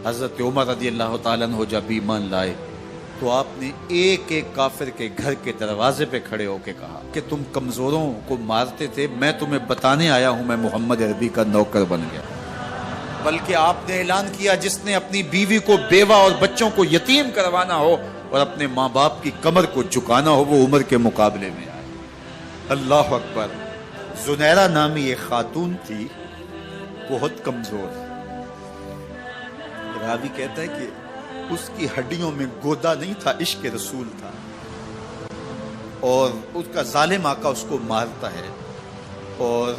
حضرت عمر رضی اللہ تعالیٰ عنہ جب ایمان لائے تو آپ نے ایک ایک کافر کے گھر کے دروازے پہ کھڑے ہو کے کہا کہ تم کمزوروں کو مارتے تھے، میں تمہیں بتانے آیا ہوں میں محمد عربی کا نوکر بن گیا۔ بلکہ آپ نے اعلان کیا جس نے اپنی بیوی کو بیوہ اور بچوں کو یتیم کروانا ہو اور اپنے ماں باپ کی کمر کو جھکانا ہو وہ عمر کے مقابلے میں آئے۔ اللہ اکبر۔ زنیرہ نامی ایک خاتون تھی، بہت کمزور، راوی کہتا ہے کہ اس کی ہڈیوں میں گودا نہیں تھا، عشق رسول تھا، اور اس کا ظالم آقا اس کو مارتا ہے، اور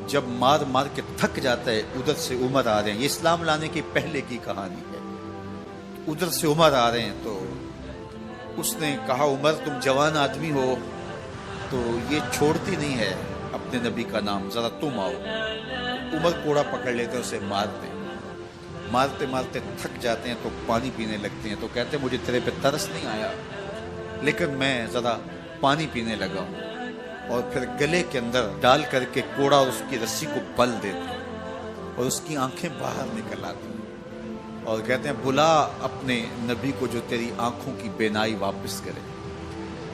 جب مار مار کے تھک جاتا ہے ادھر سے عمر آ رہے ہیں، یہ اسلام لانے کی پہلے کی کہانی ہے، ادھر سے عمر آ رہے ہیں تو اس نے کہا عمر تم جوان آدمی ہو تو یہ چھوڑتی نہیں ہے اپنے نبی کا نام، ذرا تم آؤ۔ عمر کوڑا پکڑ لیتے اسے مارتے مارتے مارتے تھک جاتے ہیں تو پانی پینے لگتے ہیں، تو کہتے ہیں مجھے تیرے پہ ترس نہیں آیا لیکن میں ذرا پانی پینے لگا ہوں، اور پھر گلے کے اندر ڈال کر کے کوڑا اور اس کی رسی کو بل دیتے ہیں اور اس کی آنکھیں باہر نکل آتی ہیں اور کہتے ہیں بلا اپنے نبی کو جو تیری آنکھوں کی بینائی واپس کرے۔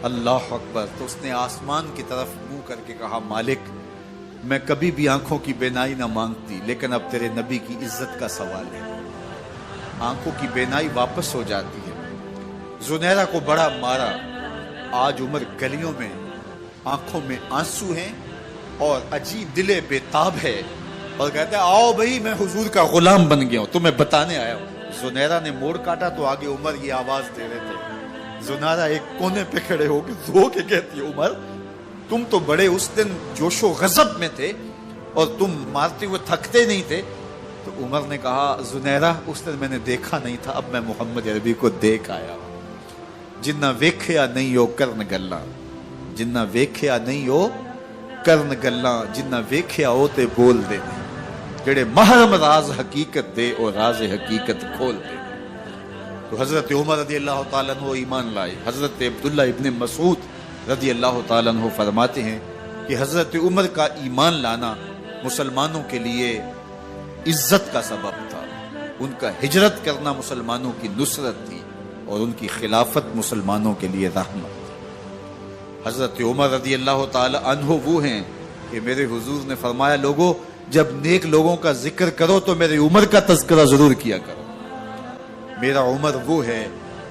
اللہ اکبر۔ تو اس نے آسمان کی طرف منہ کر کے کہا مالک میں کبھی بھی آنکھوں کی بینائی نہ مانگتی لیکن اب تیرے نبی کی عزت کا سوال ہے۔ آنکھوں کی بینائی واپس ہو جاتی ہے۔ زنیرہ کو بڑا مارا، آج عمر گلیوں میں آنکھوں میں آنسو ہیں اور عجیب دل بے تاب ہے، اور کہتے ہیں آؤ بھئی میں حضور کا غلام بن گیا ہوں، تمہیں بتانے آیا ہوں۔ زنیرہ نے موڑ کاٹا تو آگے عمر یہ آواز دے رہے تھے۔ زنیرہ ایک کونے پہ کھڑے ہو کے رو کے کہتی ہے عمر تم تو بڑے اس دن جوش و غضب میں تھے اور تم مارتے ہوئے تھکتے نہیں تھے۔ تو عمر نے کہا زنیرہ اس دن میں نے دیکھا نہیں تھا، اب میں محمد عربی کو دیکھ آیا ہوں۔ جنہ ویکھیا نہیں ہو کرن گلاں، جنہ ویکھیا نہیں ہو کرن گلاں، جنہ ویکھیا ہو تے بول دے، جڑے محرم راز حقیقت دے اور راز حقیقت کھول دے۔ تو حضرت عمر رضی اللہ تعالیٰ عنہ ایمان لائے۔ حضرت عبداللہ ابن مسعود رضی اللہ تعالیٰ عنہ فرماتے ہیں کہ حضرت عمر کا ایمان لانا مسلمانوں کے لیے عزت کا سبب تھا، ان کا ہجرت کرنا مسلمانوں کی نصرت تھی اور ان کی خلافت مسلمانوں کے لیے رحمت تھی۔ حضرت عمر رضی اللہ تعالیٰ عنہ وہ ہیں کہ میرے حضور نے فرمایا لوگوں جب نیک لوگوں کا ذکر کرو تو میرے عمر کا تذکرہ ضرور کیا کرو۔ میرا عمر وہ ہے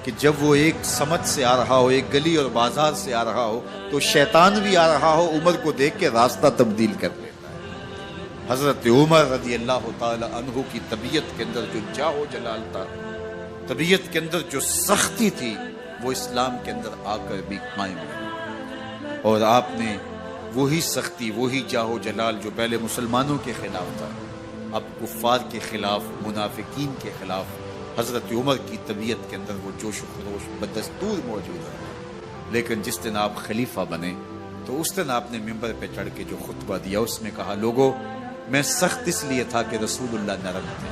کہ جب وہ ایک سمت سے آ رہا ہو، ایک گلی اور بازار سے آ رہا ہو تو شیطان بھی آ رہا ہو عمر کو دیکھ کے راستہ تبدیل کر لیتا ہے۔ حضرت عمر رضی اللہ تعالی عنہ کی طبیعت کے اندر جو جاہ و جلال تھا، طبیعت کے اندر جو سختی تھی، وہ اسلام کے اندر آ کر بھی قائم ہے، اور آپ نے وہی سختی، وہی جاہ و جلال جو پہلے مسلمانوں کے خلاف تھا، اب کفار کے خلاف، منافقین کے خلاف حضرت عمر کی طبیعت کے اندر وہ جوش و خروش بدستور موجود ہے۔ لیکن جس دن آپ خلیفہ بنے تو اس دن آپ نے ممبر پہ چڑھ کے جو خطبہ دیا اس میں کہا لوگوں میں سخت اس لیے تھا کہ رسول اللہ نرم تھے،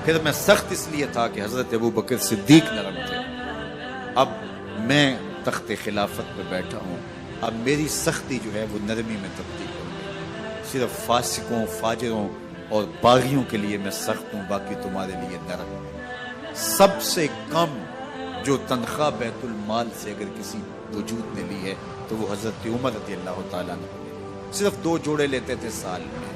پھر میں سخت اس لیے تھا کہ حضرت ابوبکر صدیق نرم تھے، اب میں تخت خلافت پہ بیٹھا ہوں، اب میری سختی جو ہے وہ نرمی میں تبدیل ہو گئی، صرف فاسقوں، فاجروں اور باغیوں کے لیے میں سخت ہوں، باقی تمہارے لیے نرم ہوں۔ سب سے کم جو تنخواہ بیت المال سے اگر کسی وجود نے لی ہے تو وہ حضرت عمر رضی اللہ تعالیٰ نے صرف 2 جوڑے لیتے تھے سال میں،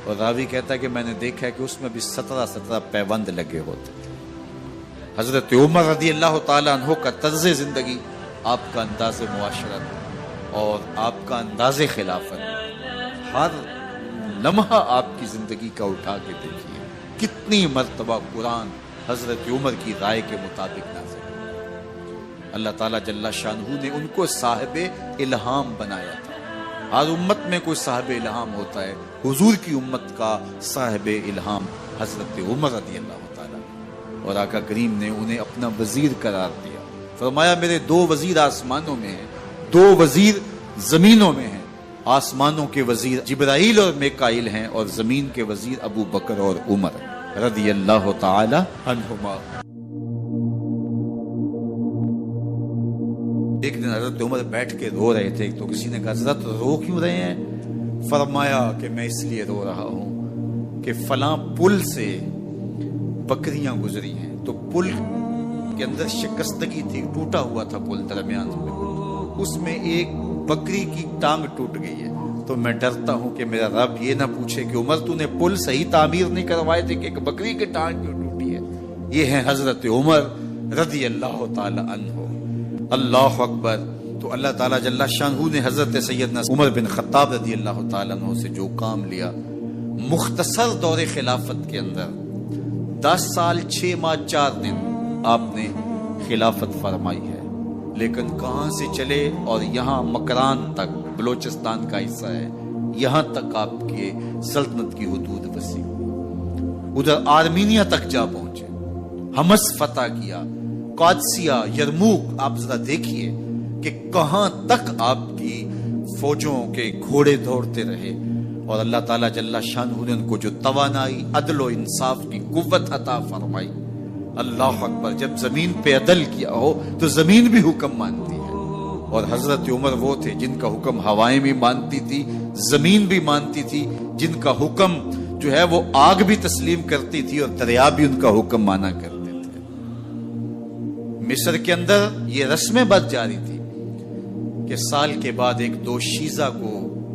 اور راوی کہتا ہے کہ میں نے دیکھا ہے کہ اس میں بھی 17 پیوند لگے ہوتے تھے۔ حضرت عمر رضی اللہ تعالیٰ عنہ کا طرز زندگی، آپ کا انداز معاشرت اور آپ کا انداز خلافت، ہر لمحہ آپ کی زندگی کا اٹھا کے دیکھیے کتنی مرتبہ قرآن حضرت عمر کی رائے کے مطابق نازل ہے۔ اللہ تعالیٰ جل شانہ نے ان کو صاحب الہام بنایا تھا۔ ہر امت میں کوئی صاحب الہام ہوتا ہے، حضور کی امت کا صاحب الہام حضرت عمر رضی اللہ تعالیٰ، اور آقا کریم نے انہیں اپنا وزیر قرار دیا، فرمایا میرے 2 وزیر آسمانوں میں ہیں، 2 وزیر زمینوں میں ہیں، آسمانوں کے وزیر جبرائیل اور میکائیل ہیں اور زمین کے وزیر ابو بکر اور عمر رضی اللہ تعالی عنہما۔ ایک دن حضرت عمر بیٹھ کے رو رہے تھے تو کسی نے کہا حضرت رو کیوں رہے ہیں؟ فرمایا کہ میں اس لیے رو رہا ہوں کہ فلاں پل سے بکریاں گزری ہیں تو پل کے اندر شکستگی تھی، ٹوٹا ہوا تھا پل درمیان میں، اس میں ایک بکری کی ٹانگ ٹوٹ گئی ہے، تو میں ڈرتا ہوں کہ میرا رب یہ نہ پوچھے کہ عمر تو نے پل صحیح تعمیر نہیں کروائے تھے کہ ایک بکری کی ٹانگ کیوں ٹوٹی ہے۔ یہ ہیں حضرت عمر رضی اللہ تعالی عنہ۔ اللہ اکبر۔ تو اللہ تعالیٰ جل شانہ نے حضرت سیدنا عمر بن خطاب رضی اللہ تعالیٰ عنہ سے جو کام لیا، مختصر دور خلافت کے اندر 10 سال 6 ماہ 4 دن آپ نے خلافت فرمائی ہے، لیکن کہاں سے چلے اور یہاں مکران تک، بلوچستان کا حصہ ہے، یہاں تک آپ کے سلطنت کی حدود وسیع ہوئی، ادھر آرمینیا تک جا پہنچے، حمص فتح کیا، قادسیہ، یرموک۔ آپ ذرا دیکھیے کہ کہاں تک آپ کی فوجوں کے گھوڑے دوڑتے رہے، اور اللہ تعالیٰ جل شانہ نے ان کو جو توانائی، عدل و انصاف کی قوت عطا فرمائی۔ اللہ اکبر۔ جب زمین پہ عدل کیا ہو تو زمین بھی حکم مانتی ہے، اور حضرت عمر وہ تھے جن کا حکم ہوائیں بھی مانتی تھی، زمین بھی مانتی تھی، جن کا حکم جو ہے وہ آگ بھی تسلیم کرتی تھی اور دریا بھی ان کا حکم مانا کرتے تھے۔ مصر کے اندر یہ رسم بد جاری تھی کہ سال کے بعد ایک دوشیزہ کو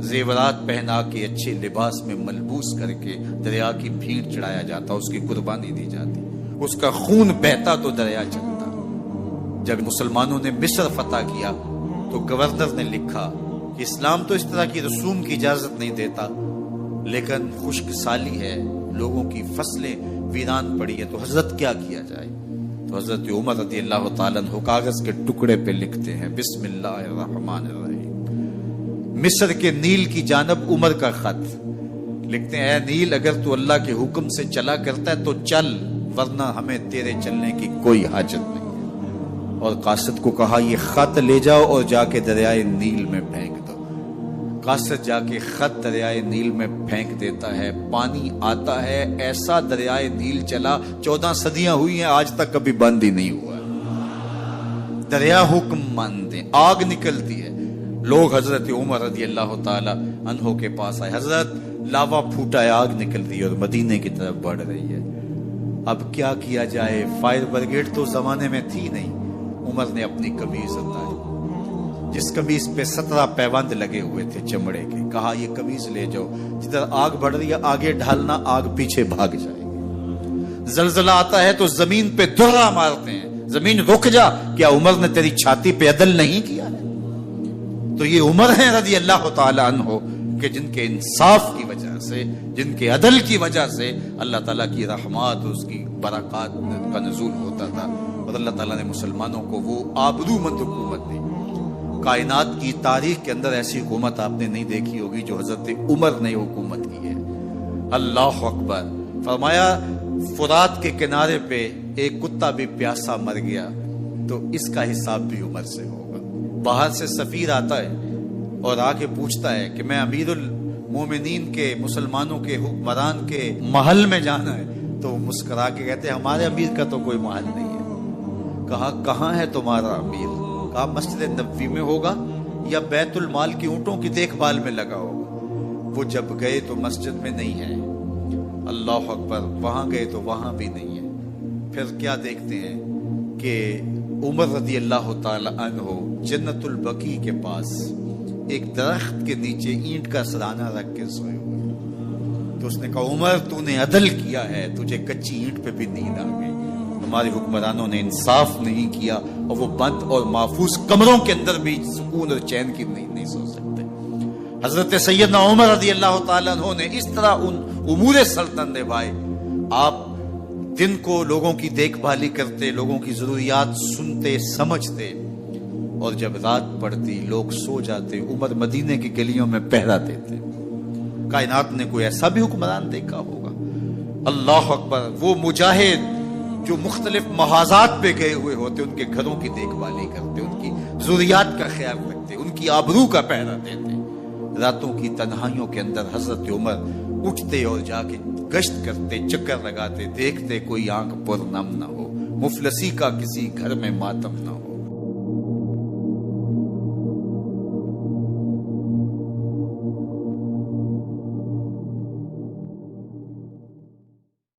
زیورات پہنا کے اچھے لباس میں ملبوس کر کے دریا کی بھیڑ چڑھایا جاتا، اس کی قربانی دی جاتی، اس کا خون بہتا تو دریا چلتا۔ جب مسلمانوں نے مصر فتح کیا تو گورنر نے لکھا کہ اسلام تو اس طرح کی رسوم کی اجازت نہیں دیتا، لیکن خشک سالی ہے، لوگوں کی فصلیں ویران پڑی ہے، تو حضرت کیا کیا جائے؟ تو حضرت عمر رضی اللہ تعالیٰ عنہ کاغذ کے ٹکڑے پہ لکھتے ہیں، بسم اللہ الرحمن الرحیم، مصر کے نیل کی جانب عمر کا خط لکھتے ہیں، اے نیل اگر تو اللہ کے حکم سے چلا کرتا ہے تو چل، ورنہ ہمیں تیرے چلنے کی کوئی حاجت نہیں ہے۔ اور قاصد کو کہا یہ خط لے جاؤ اور جا کے دریائے نیل میں پھینک دو۔ قاصد جا کے خط دریائے نیل میں پھینک دیتا ہے، پانی آتا ہے، ایسا دریائے نیل چلا، 14 صدیاں ہوئی ہیں آج تک کبھی بند ہی نہیں ہوا۔ دریا حکم مانتے، آگ نکلتی ہے، لوگ حضرت عمر رضی اللہ تعالی عنہ کے پاس آئے، حضرت لاوا پھوٹا ہے، آگ نکل رہی ہے اور مدینے کی طرف بڑھ رہی ہے، اب کیا کیا جائے؟ فائر بریگیڈ تو زمانے میں تھی نہیں۔ عمر نے اپنی قمیض اتاری، جس قمیض پہ 17 پیوند لگے ہوئے تھے چمڑے کے، کہا یہ قمیض لے جاؤ، جدھر آگ بڑھ رہی ہے آگے ڈھالنا، آگ پیچھے بھاگ جائے گی۔ زلزلہ آتا ہے تو زمین پہ دھرا مارتے ہیں، زمین رک جا، کیا عمر نے تیری چھاتی پہ عدل نہیں کیا ہے؟ تو یہ عمر ہیں رضی اللہ تعالی عنہ کہ جن کے انصاف کی وجہ سے، جن کے عدل کی وجہ سے اللہ تعالیٰ کی رحمات، اس کی برکات کا نزول ہوتا تھا، اور اللہ تعالیٰ نے مسلمانوں کو وہ آبرو مند حکومت دی۔ کائنات کی تاریخ کے اندر ایسی حکومت آپ نے نہیں دیکھی ہوگی جو حضرت عمر نے حکومت کی ہے۔ اللہ اکبر۔ فرمایا فرات کے کنارے پہ ایک کتا بھی پیاسا مر گیا تو اس کا حساب بھی عمر سے ہوگا۔ باہر سے سفیر آتا ہے اور آ کے پوچھتا ہے کہ میں امیر المومنین کے، مسلمانوں کے حکمران کے محل میں جانا ہے، تو مسکرا کے کہتے ہیں ہمارے امیر کا تو کوئی محل نہیں ہے۔ کہا کہاں ہے تمہارا امیر؟ کہا مسجد نبوی میں ہوگا یا بیت المال کی اونٹوں کی دیکھ بھال میں لگا ہوگا۔ وہ جب گئے تو مسجد میں نہیں ہے، اللہ اکبر، وہاں گئے تو وہاں بھی نہیں ہے۔ پھر کیا دیکھتے ہیں کہ عمر رضی اللہ تعالی عنہ جنت البقیع کے پاس ایک درخت کے نیچے اینٹ کا سرانہ رکھ کے سوئے ہوئے، تو اس نے کہا عمر تو نے عدل کیا ہے، تجھے کچی اینٹ پہ بھی نیند آ گئی۔ ہمارے حکمرانوں نے انصاف نہیں کیا اور وہ بند اور محفوظ کمروں کے اندر بھی سکون اور چین کی نیند نہیں سو سکتے۔ حضرت سیدنا عمر رضی اللہ تعالیٰ عنہ نے اس طرح ان امور سلطنت نبھائے۔ آپ دن کو لوگوں کی دیکھ بھالی کرتے، لوگوں کی ضروریات سنتے سمجھتے، اور جب رات پڑتی لوگ سو جاتے، عمر مدینے کی گلیوں میں پہرا دیتے۔ کائنات نے کوئی ایسا بھی حکمران دیکھا ہوگا؟ اللہ اکبر۔ وہ مجاہد جو مختلف محاذات پہ گئے ہوئے ہوتے، ان کے گھروں کی دیکھ بھالی کرتے، ان کی ضروریات کا خیال رکھتے، ان کی آبرو کا پہرا دیتے۔ راتوں کی تنہائیوں کے اندر حضرت عمر اٹھتے اور جا کے گشت کرتے، چکر لگاتے، دیکھتے کوئی آنکھ پر نم نہ ہو، مفلسی کا کسی گھر میں ماتم نہ ہو۔